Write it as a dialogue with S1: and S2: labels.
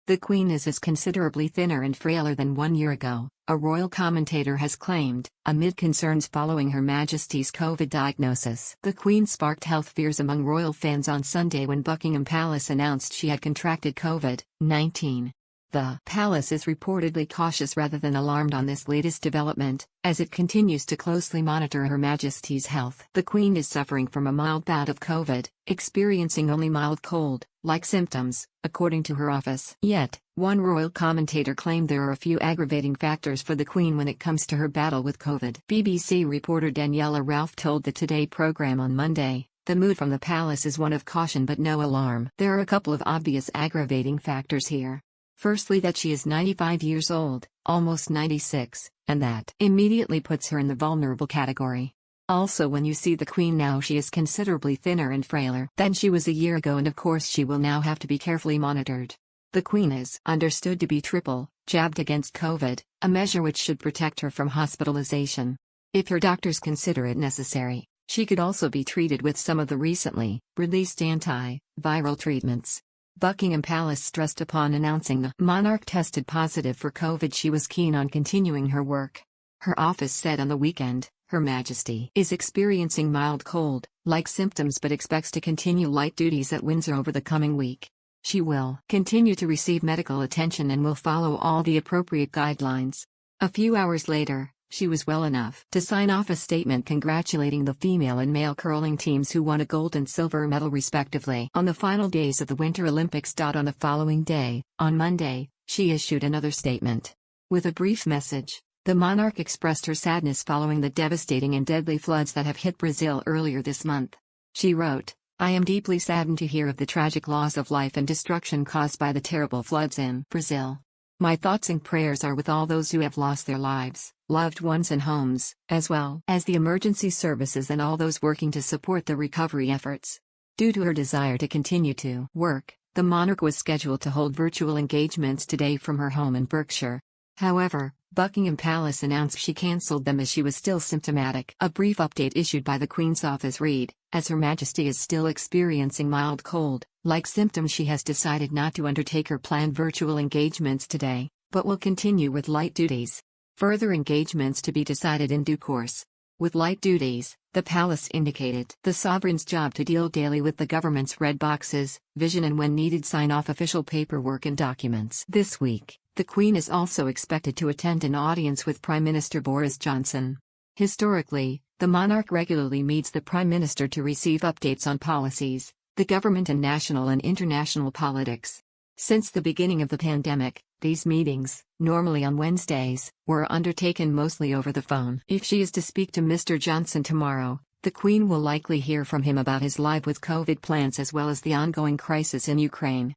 S1: The Queen is considerably thinner and frailer than 1 year ago, a royal commentator has claimed, amid concerns following Her Majesty's COVID diagnosis. The Queen sparked health fears among royal fans on Sunday when Buckingham Palace announced she had contracted COVID-19. The palace is reportedly cautious rather than alarmed on this latest development, as it continues to closely monitor Her Majesty's health. The Queen is suffering from a mild bout of COVID, experiencing only mild cold-like symptoms, according to her office. Yet, one royal commentator claimed there are a few aggravating factors for the Queen when it comes to her battle with COVID. BBC reporter Daniela Ralph told the Today programme on Monday, "The mood from the palace is one of caution but no alarm. There are a couple of obvious aggravating factors here. Firstly, that she is 95 years old, almost 96, and that immediately puts her in the vulnerable category. Also, when you see the Queen now, she is considerably thinner and frailer than she was a year ago, and of course she will now have to be carefully monitored. The Queen is understood to be triple jabbed against COVID, a measure which should protect her from hospitalization. If her doctors consider it necessary, she could also be treated with some of the recently released anti-viral treatments." Buckingham Palace stressed upon announcing the monarch tested positive for COVID she was keen on continuing her work. Her office said on the weekend, "Her Majesty is experiencing mild cold-like symptoms but expects to continue light duties at Windsor over the coming week. She will continue to receive medical attention and will follow all the appropriate guidelines." A few hours later, she was well enough to sign off a statement congratulating the female and male curling teams who won a gold and silver medal respectively on the final days of the Winter Olympics. On the following day, on Monday, she issued another statement. With a brief message, the monarch expressed her sadness following the devastating and deadly floods that have hit Brazil earlier this month. She wrote, "I am deeply saddened to hear of the tragic loss of life and destruction caused by the terrible floods in Brazil. My thoughts and prayers are with all those who have lost their lives, loved ones and homes, as well as the emergency services and all those working to support the recovery efforts." Due to her desire to continue to work, the monarch was scheduled to hold virtual engagements today from her home in Berkshire. However, Buckingham Palace announced she cancelled them as she was still symptomatic. A brief update issued by the Queen's office read, "As Her Majesty is still experiencing mild cold-like symptoms, she has decided not to undertake her planned virtual engagements today, but will continue with light duties. Further engagements to be decided in due course." With light duties, the palace indicated the sovereign's job to deal daily with the government's red boxes, vision and when needed sign off official paperwork and documents. This week, the Queen is also expected to attend an audience with Prime Minister Boris Johnson. Historically, the monarch regularly meets the Prime Minister to receive updates on policies, the government and national and international politics. Since the beginning of the pandemic, these meetings, normally on Wednesdays, were undertaken mostly over the phone. If she is to speak to Mr. Johnson tomorrow, the Queen will likely hear from him about his live with COVID plans as well as the ongoing crisis in Ukraine.